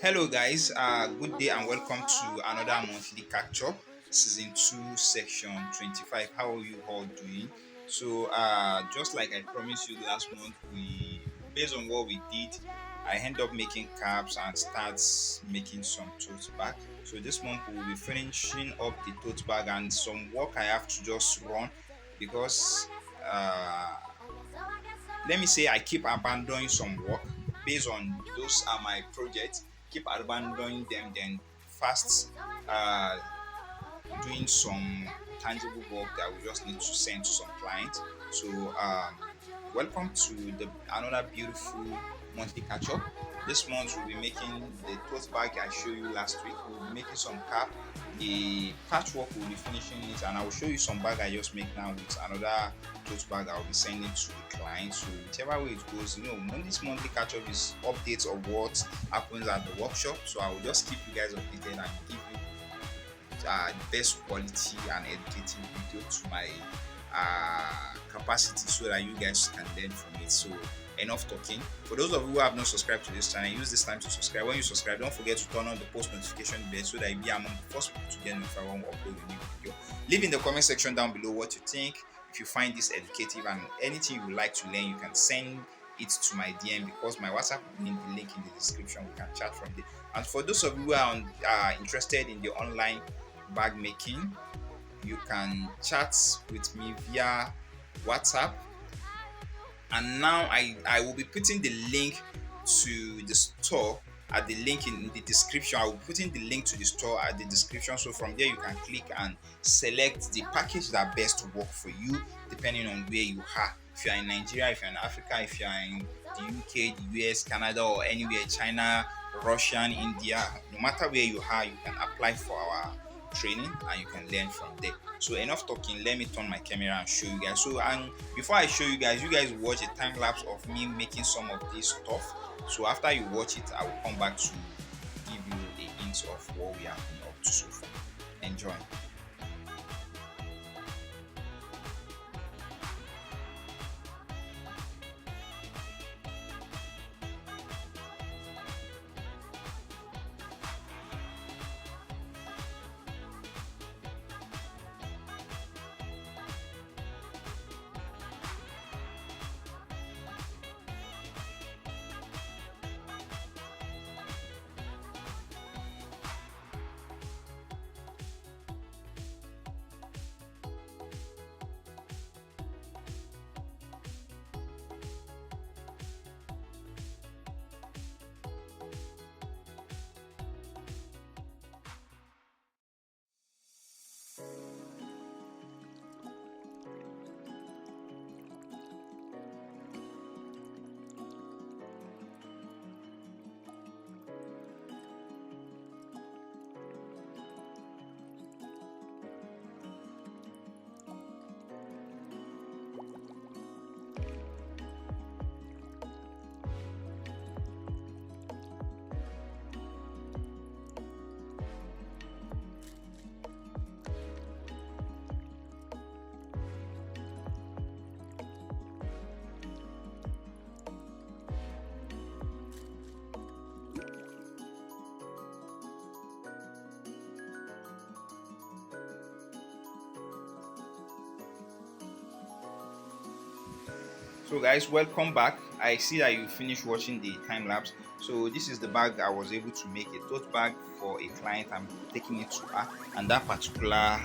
Hello guys, good day and welcome to another monthly catch up, season 2, section 25. How are you all doing? So, just like I promised you last month, based on what we did, I end up making caps and starts making some tote bag. So this month we will be finishing up the tote bag and some work I have to just run because uh, let me say I keep abandoning some work based on those are my projects, keep abandoning them, then fast uh, doing some tangible work that we just need to send to some clients. So welcome to the another beautiful monthly catch up. This month we'll be making the tote bag I showed you last week. We'll be making some cap. The patchwork will be finishing it, and I will show you some bag I just make now with another tote bag I'll be sending to the client. So whichever way it goes, this monthly catch up is updates of what happens at the workshop. So I will just keep you guys updated and give you the best quality and educative video to my capacity so that you guys can learn from it. So enough talking. For those of you who have not subscribed to this channel, use this time to subscribe. When you subscribe, don't forget to turn on the post notification bell so that you'll be among the first people to get notified when we upload a new video. Leave in the comment section down below what you think. If you find this educative and anything you would like to learn, you can send it to my DM because my WhatsApp will be in the link in the description. We can chat from there. And for those of you who are interested in the online bag making, you can chat with me via WhatsApp. And now I will be putting the link to the store at the link in the description. I will be putting the link to the store at the description, so from there you can click and select the package that best work for you depending on where you are. If you are in Nigeria, if you are in Africa, if you are in the UK, the US, Canada, or anywhere, China, Russia, India, no matter where you are, you can apply for our training and you can learn from there. So enough talking, let me turn my camera and show you guys. So, and before I show you guys watch a time lapse of me making some of this stuff. So after you watch it, I will come back to give you a hint of what we have been up to so far. Enjoy. So guys, welcome back. I see that you finished watching the time lapse. So this is the bag I was able to make, a tote bag for a client. I'm taking it to her, and that particular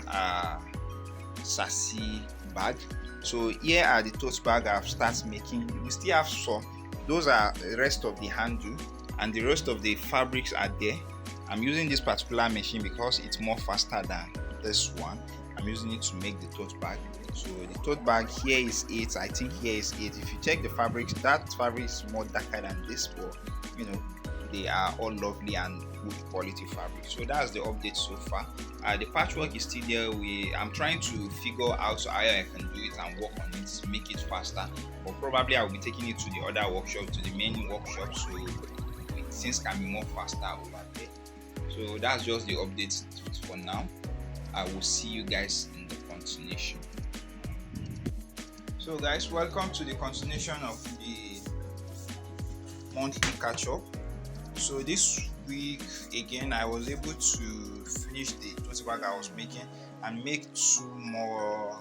sassy bag. So here are the tote bag I've started making. We still have some. Those are the rest of the handle, and the rest of the fabrics are there. I'm using this particular machine because it's more faster than this one. I'm using it to make the tote bag. So the tote bag here is 8. I think here is 8. If you check the fabrics, that fabric is more darker than this, but they are all lovely and good quality fabric. So that's the update so far. The patchwork is still there. I'm trying to figure out how I can do it and work on it, make it faster. But probably I will be taking it to the other workshop, to the main workshop, so things can be more faster over there. So that's just the update for now. I will see you guys in the continuation. So guys, welcome to the continuation of the monthly catch up. So this quick. Again, I was able to finish the 20 bag I was making and make 2 more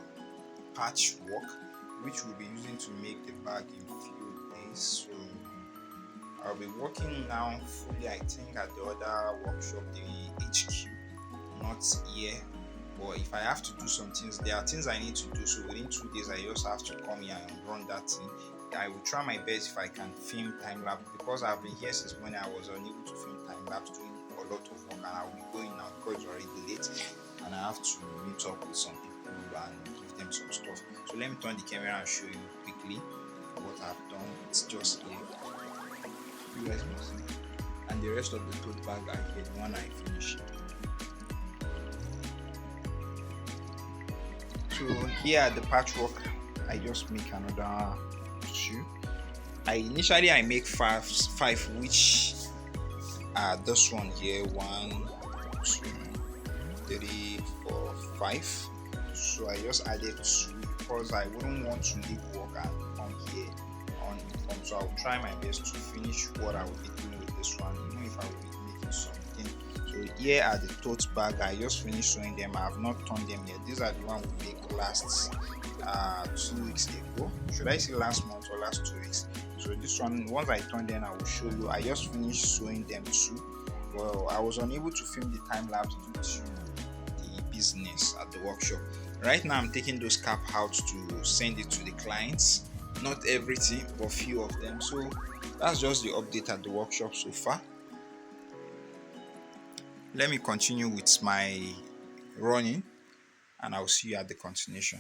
patchwork, which we'll be using to make the bag in few days. So I'll be working now fully, I think, at the other workshop, the HQ, not here. But if I have to do some things, there are things I need to do. So within 2 days, I just have to come here and run that thing. I will try my best if I can film time lapse, because I've been here since when I was unable to film time lapse, doing a lot of work, and I'll be going now because it's already late and I have to meet up with some people and give them some stuff. So let me turn the camera and show you quickly what I've done. It's just here. You guys can see. And the rest of the tote bag are here, the one I finished. So here at the patchwork, I just make another 2. Initially I make five, which are this one here, 1, 2, 3, 4, 5. So I just added 2 because I wouldn't want to leave work and come here on. So I'll try my best to finish what I will be doing with this one, even if I will be making something. So here are the tote bag. I just finished sewing them. I have not turned them yet. These are the one we make last 2 weeks ago. Should I say last month or last 2 weeks? So this one, once I turn them, I will show you. I just finished sewing them too. Well, I was unable to film the time lapse due to the business at the workshop. Right now I'm taking those cap out to send it to the clients. Not everything, but few of them. So that's just the update at the workshop so far. Let me continue with my running and I'll see you at the continuation.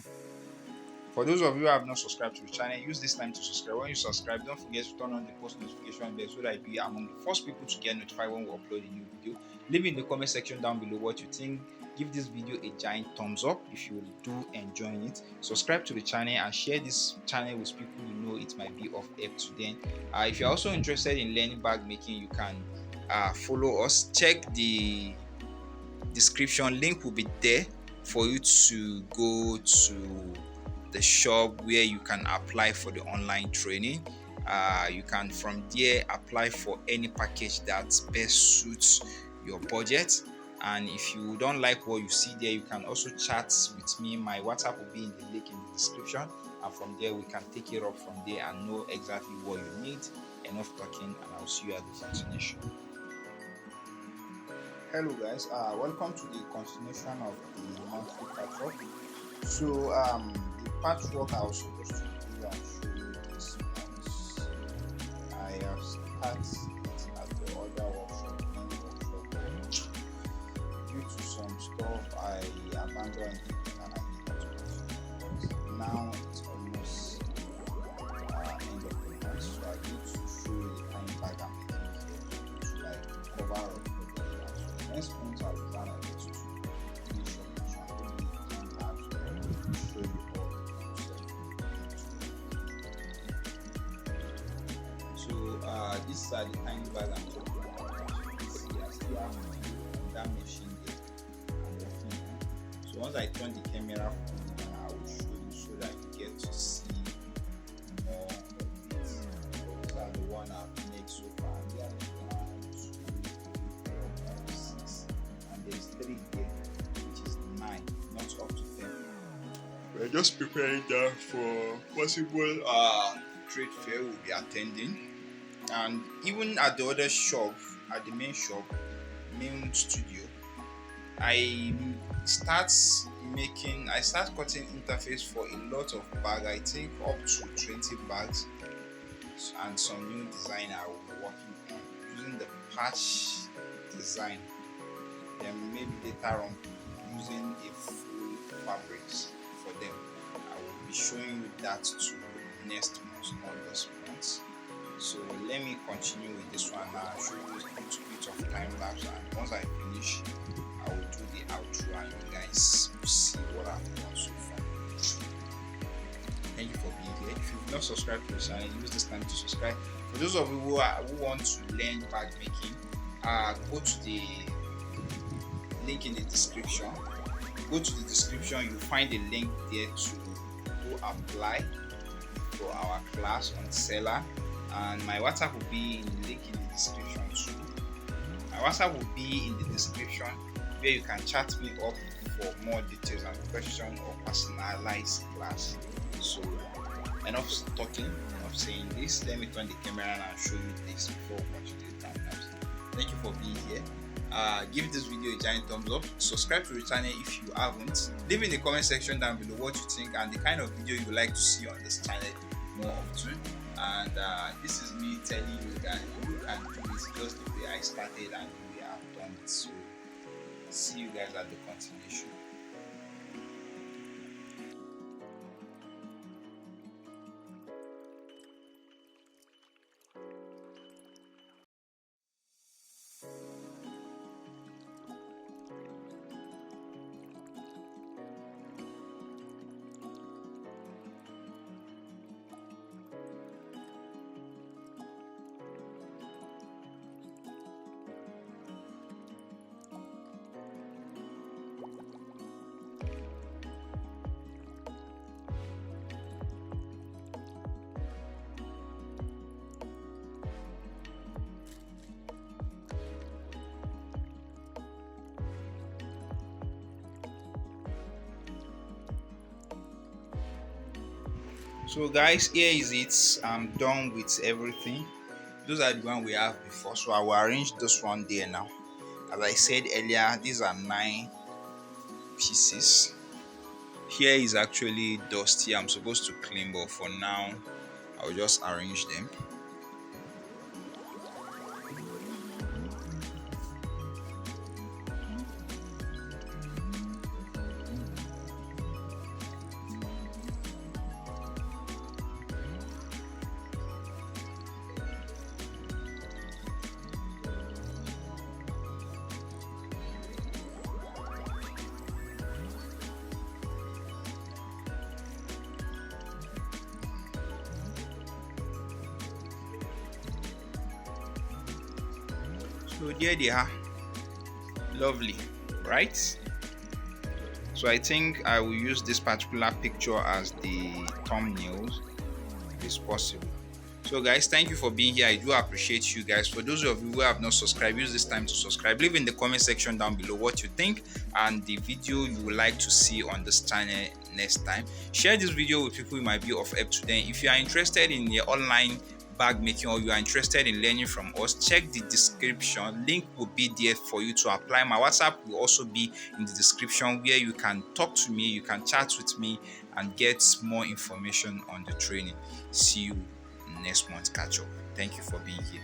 For those of you who have not subscribed to the channel, use this time to subscribe. When you subscribe, don't forget to turn on the post notification bell so that you'll be among the first people to get notified when we upload a new video. Leave in the comment section down below what you think. Give this video a giant thumbs up if you do enjoy it. Subscribe to the channel and share this channel with people you know it might be of help to them. If you're also interested in learning bag making, you can follow us. Check the description, link will be there for you to go to the shop where you can apply for the online training. You can from there apply for any package that best suits your budget. And if you don't like what you see there, you can also chat with me. My WhatsApp will be in the link in the description, and from there we can take it up from there and know exactly what you need. Enough talking, and I'll see you at the continuation. Hello guys, welcome to the continuation of the monthly patchwork. So the patchwork I was supposed to do and show you this month, I have started it at the other workshop, due to some stuff I abandoned it and I did not continue. Now it's almost end of the month, so I need to show you the kind of bag I'm making here to like cover up. Next month I'll plan on it to finish up the channel and have show you all the process. So these are the tiny bag I'm talking about. You see, I still have to do that machine there I'm working on. So once I turn the camera on, I will show you so that you get to see more of it. Those are the one I've made so far. They are the 3 here, which is 9, not up to 10. We're just preparing that for possible trade fair we'll be attending, and even at the other shop, at the main shop, main studio, I start cutting interface for a lot of bags. I think up to 20 bags and some new design I will be working on using the patch design. Then maybe later on using a full fabrics for them. I will be showing you that to next month, not this month. So let me continue with this one now. I'll show you a little bit of time lapse, and once I finish, I will do the outro and you guys will see what I've done so far. Thank you for being here. If you've not subscribed to the channel, use this time to subscribe. For those of you who want to learn bag making, go to the link in the description. Go to the description, you'll find a link there to go apply for our class on seller, and my WhatsApp will be in the link in the description too. My WhatsApp will be in the description where you can chat me up for more details and questions or personalized class. So enough talking, enough saying this. Let me turn the camera and show you this before we continue the time lapse. Thank you for being here. Give this video a giant thumbs up. Subscribe to the channel if you haven't. Leave in the comment section down below what you think and the kind of video you would like to see on this channel more often. And this is me telling you that you can do it just the way I started and the way I've done it. So see you guys at the continuation. So guys, here is it. I'm done with everything. Those are the one we have before, so I will arrange this one there now. As I said earlier, these are 9 pieces. Here is actually dusty. I'm supposed to clean, but for now I'll just arrange them. So there they are. Lovely, right? So I think I will use this particular picture as the thumbnails if it's possible. So guys, thank you for being here. I do appreciate you guys. For those of you who have not subscribed, use this time to subscribe. Leave in the comment section down below what you think and the video you would like to see on this channel next time. Share this video with people who might be of help to them. If you are interested in the online bag making or you are interested in learning from us, check the description. Link will be there for you to apply. My WhatsApp will also be in the description where you can talk to me, you can chat with me and get more information on the training. See you next month. Catch up. Thank you for being here.